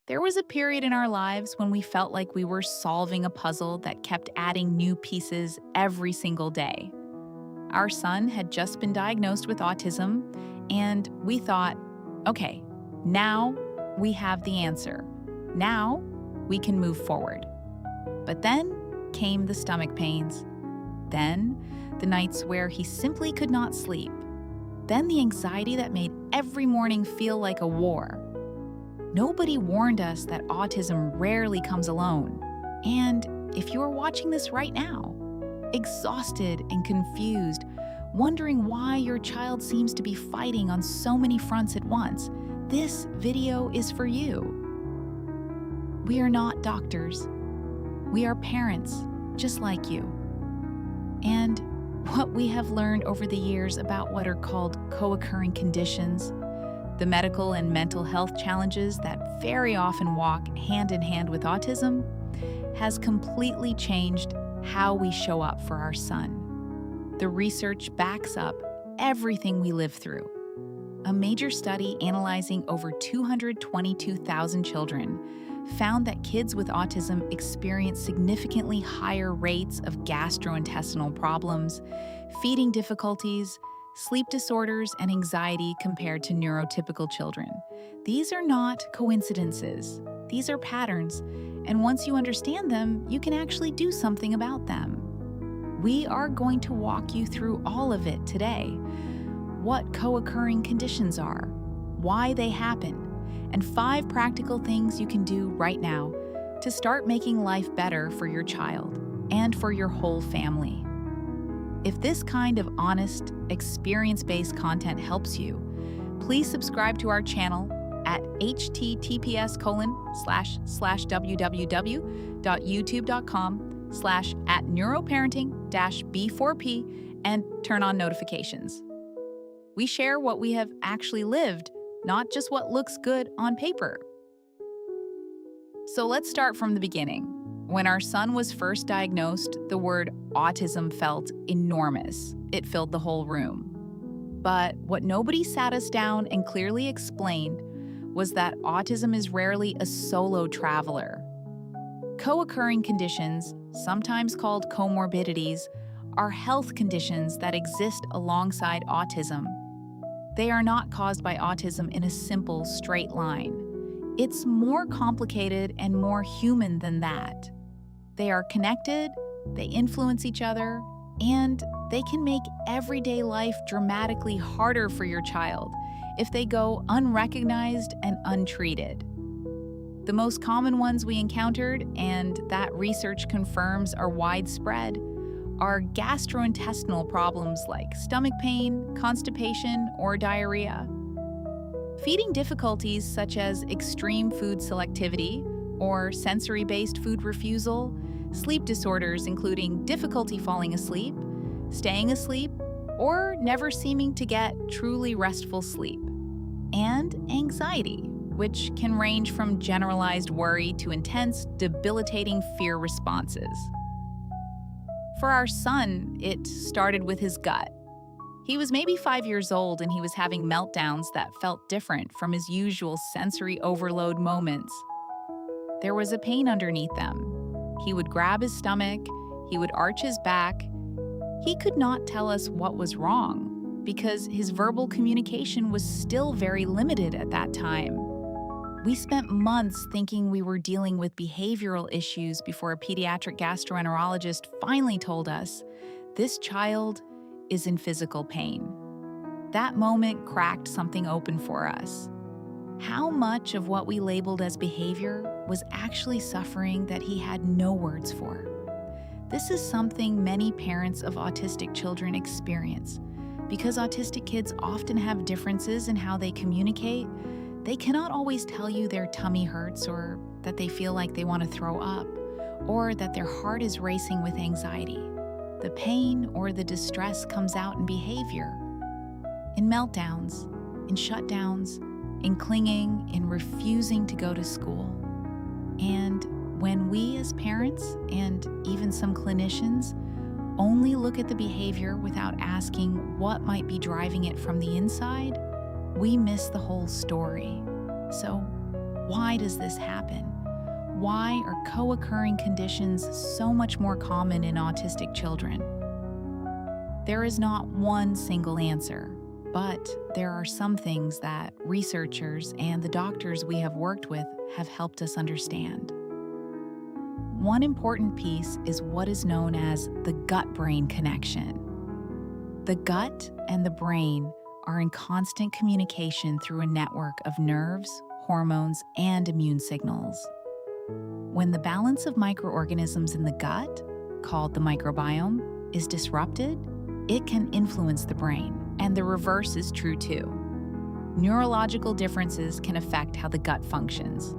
There was a period in our lives when we felt like we were solving a puzzle that kept adding new pieces every single day. Our son had just been diagnosed with autism, and we thought, okay, now we have the answer. Now we can move forward. But then came the stomach pains. Then the nights where he simply could not sleep. Then the anxiety that made every morning feel like a war. Nobody warned us that autism rarely comes alone. And if you are watching this right now, exhausted and confused, wondering why your child seems to be fighting on so many fronts at once, this video is for you. We are not doctors. We are parents, just like you. And what we have learned over the years about what are called co-occurring conditions, the medical and mental health challenges that very often walk hand in hand with autism, has completely changed how we show up for our son. The research backs up everything we live through. A major study analyzing over 222,000 children found that kids with autism experience significantly higher rates of gastrointestinal problems, feeding difficulties, sleep disorders, and anxiety compared to neurotypical children. These are not coincidences. These are patterns, and once you understand them, you can actually do something about them. We are going to walk you through all of it today. What co-occurring conditions are, why they happen, and 5 practical things you can do right now to start making life better for your child and for your whole family. If this kind of honest, experience-based content helps you, please subscribe to our channel at https://www.youtube.com/@neuroparenting-b4p and turn on notifications. We share what we have actually lived, not just what looks good on paper. So let's start from the beginning. When our son was first diagnosed, the word autism felt enormous. It filled the whole room. But what nobody sat us down and clearly explained was that autism is rarely a solo traveler. Co-occurring conditions, sometimes called comorbidities, are health conditions that exist alongside autism. They are not caused by autism in a simple, straight line. It's more complicated and more human than that. They are connected, they influence each other, and they can make everyday life dramatically harder for your child if they go unrecognized and untreated. The most common ones we encountered, and that research confirms are widespread, are gastrointestinal problems like stomach pain, constipation, or diarrhea. Feeding difficulties such as extreme food selectivity or sensory-based food refusal, sleep disorders including difficulty falling asleep, staying asleep, or never seeming to get truly restful sleep, and anxiety, which can range from generalized worry to intense, debilitating fear responses. For our son, it started with his gut. He was maybe 5 years old and he was having meltdowns that felt different from his usual sensory overload moments. There was a pain underneath them. He would grab his stomach, he would arch his back. He could not tell us what was wrong because his verbal communication was still very limited at that time. We spent months thinking we were dealing with behavioral issues before a pediatric gastroenterologist finally told us, this child is in physical pain. That moment cracked something open for us. How much of what we labeled as behavior was actually suffering that he had no words for? This is something many parents of autistic children experience. Because autistic kids often have differences in how they communicate, they cannot always tell you their tummy hurts or that they feel like they want to throw up or that their heart is racing with anxiety. The pain or the distress comes out in behavior, in meltdowns, in shutdowns, in clinging, in refusing to go to school. And when we as parents and even some clinicians only look at the behavior without asking what might be driving it from the inside, we miss the whole story. So, Why does this happen? Why are co-occurring conditions so much more common in autistic children? There is not one single answer, but there are some things that researchers and the doctors we have worked with have helped us understand. One important piece is what is known as the gut-brain connection. The gut and the brain are in constant communication through a network of nerves, hormones, and immune signals. When the balance of microorganisms in the gut, called the microbiome, is disrupted, it can influence the brain, and the reverse is true too. Neurological differences can affect how the gut functions.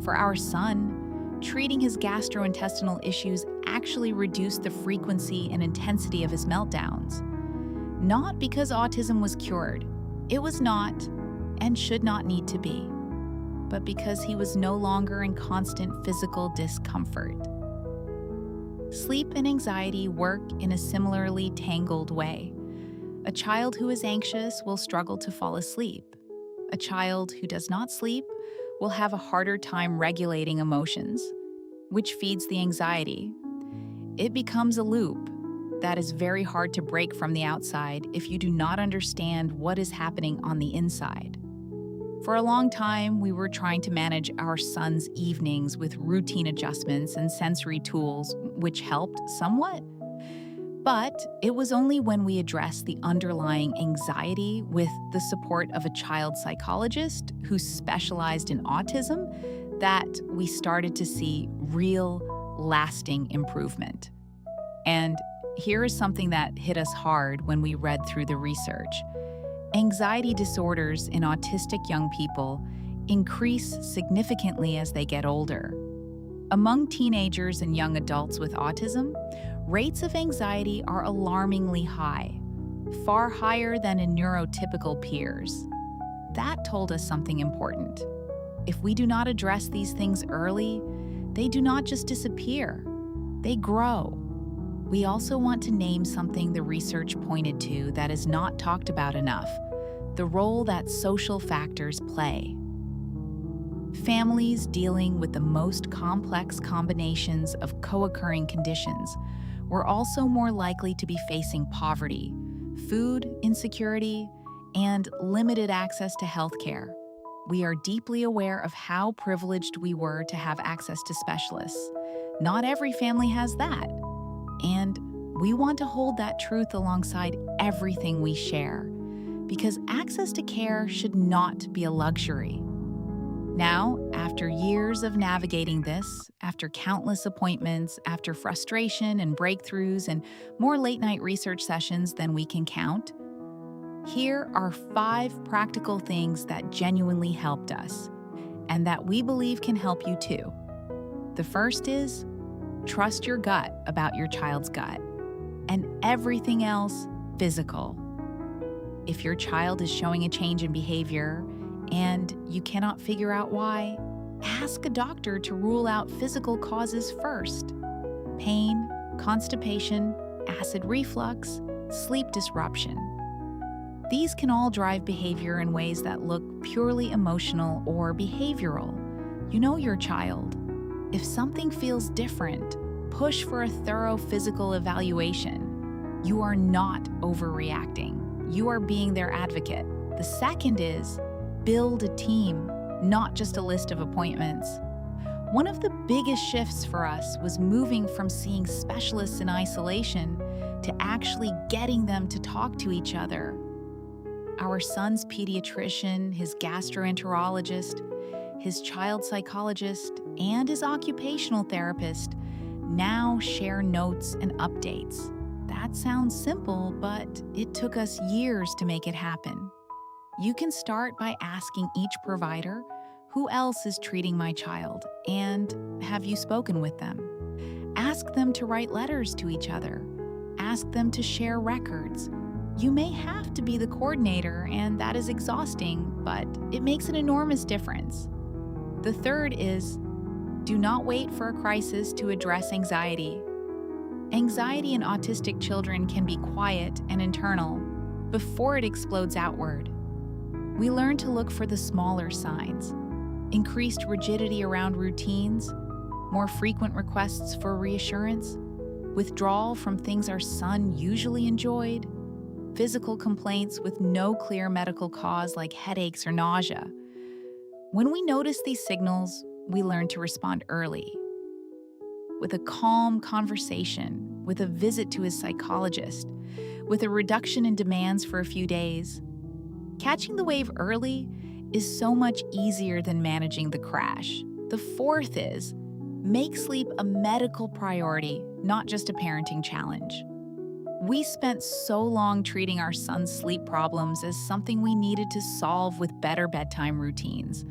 For our son, treating his gastrointestinal issues actually reduced the frequency and intensity of his meltdowns. Not because autism was cured. It was not, and should not need to be, but because he was no longer in constant physical discomfort. Sleep and anxiety work in a similarly tangled way. A child who is anxious will struggle to fall asleep. A child who does not sleep will have a harder time regulating emotions, which feeds the anxiety. It becomes a loop that is very hard to break from the outside if you do not understand what is happening on the inside. For a long time, we were trying to manage our son's evenings with routine adjustments and sensory tools, which helped somewhat. But it was only when we addressed the underlying anxiety with the support of a child psychologist who specialized in autism that we started to see real, lasting improvement. And here is something that hit us hard when we read through the research. Anxiety disorders in autistic young people increase significantly as they get older. Among teenagers and young adults with autism, rates of anxiety are alarmingly high, far higher than in neurotypical peers. That told us something important. If we do not address these things early, they do not just disappear, they grow. We also want to name something the research pointed to that is not talked about enough: the role that social factors play. Families dealing with the most complex combinations of co-occurring conditions were also more likely to be facing poverty, food insecurity, and limited access to healthcare. We are deeply aware of how privileged we were to have access to specialists. Not every family has that. And we want to hold that truth alongside everything we share, because access to care should not be a luxury. Now, after years of navigating this, after countless appointments, after frustration and breakthroughs and more late-night research sessions than we can count, here are 5 practical things that genuinely helped us, and that we believe can help you too. The first is, trust your gut about your child's gut, and everything else physical. If your child is showing a change in behavior and you cannot figure out why, ask a doctor to rule out physical causes first. Pain, constipation, acid reflux, sleep disruption. These can all drive behavior in ways that look purely emotional or behavioral. You know your child. If something feels different, push for a thorough physical evaluation. You are not overreacting. You are being their advocate. The second is, build a team, not just a list of appointments. One of the biggest shifts for us was moving from seeing specialists in isolation to actually getting them to talk to each other. Our son's pediatrician, his gastroenterologist, his child psychologist, and his occupational therapist now share notes and updates. That sounds simple, but it took us years to make it happen. You can start by asking each provider, who else is treating my child, and have you spoken with them? Ask them to write letters to each other. Ask them to share records. You may have to be the coordinator, and that is exhausting, but it makes an enormous difference. The third is, do not wait for a crisis to address anxiety. Anxiety in autistic children can be quiet and internal before it explodes outward. We learn to look for the smaller signs. increased rigidity around routines, more frequent requests for reassurance, withdrawal from things our son usually enjoyed, physical complaints with no clear medical cause like headaches or nausea. When we notice these signals, we learn to respond early. With a calm conversation, with a visit to his psychologist, with a reduction in demands for a few days. Catching the wave early is so much easier than managing the crash. The fourth is, make sleep a medical priority, not just a parenting challenge. We spent so long treating our son's sleep problems as something we needed to solve with better bedtime routines.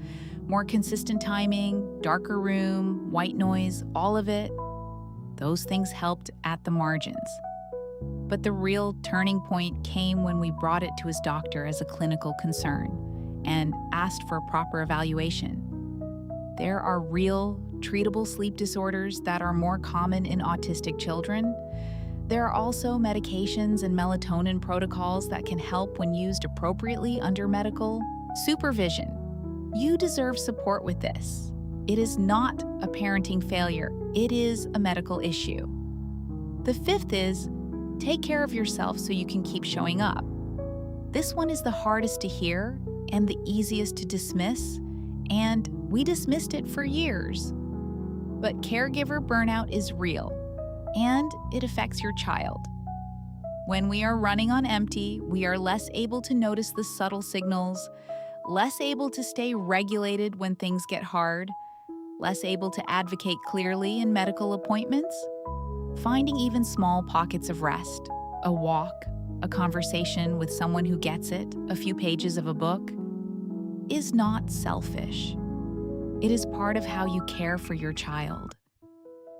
More consistent timing, darker room, white noise, all of it. Those things helped at the margins. But the real turning point came when we brought it to his doctor as a clinical concern and asked for a proper evaluation. There are real, treatable sleep disorders that are more common in autistic children. There are also medications and melatonin protocols that can help when used appropriately under medical supervision. You deserve support with this. It is not a parenting failure. It is a medical issue. The fifth is, take care of yourself so you can keep showing up. This one is the hardest to hear and the easiest to dismiss, and we dismissed it for years. But caregiver burnout is real, and it affects your child. When we are running on empty, we are less able to notice the subtle signals, less able to stay regulated when things get hard, less able to advocate clearly in medical appointments. Finding even small pockets of rest, a walk, a conversation with someone who gets it, a few pages of a book, is not selfish. It is part of how you care for your child.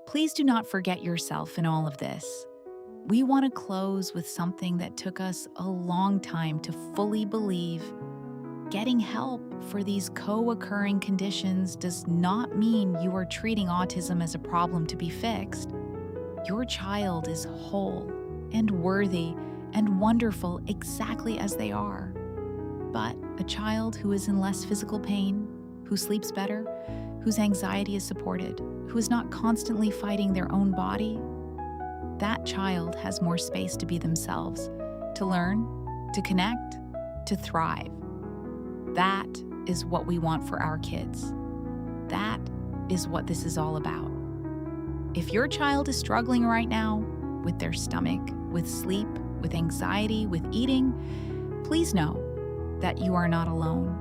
Please do not forget yourself in all of this. We want to close with something that took us a long time to fully believe. Getting help for these co-occurring conditions does not mean you are treating autism as a problem to be fixed. Your child is whole and worthy and wonderful exactly as they are. But a child who is in less physical pain, who sleeps better, whose anxiety is supported, who is not constantly fighting their own body, that child has more space to be themselves, to learn, to connect, to thrive. That is what we want for our kids. That is what this is all about. If your child is struggling right now with their stomach, with sleep, with anxiety, with eating, please know that you are not alone.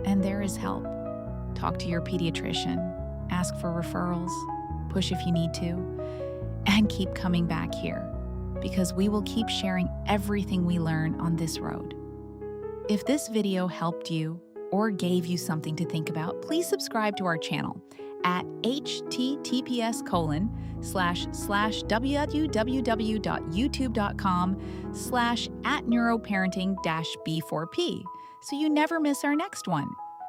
And there is help. Talk to your pediatrician, ask for referrals, push if you need to, and keep coming back here, because we will keep sharing everything we learn on this road. If this video helped you or gave you something to think about, please subscribe to our channel at https://www.youtube.com/@neuroparenting-b4p so you never miss our next one.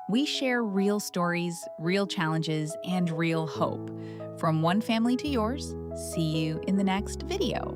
We share real stories, real challenges, and real hope. From one family to yours, see you in the next video.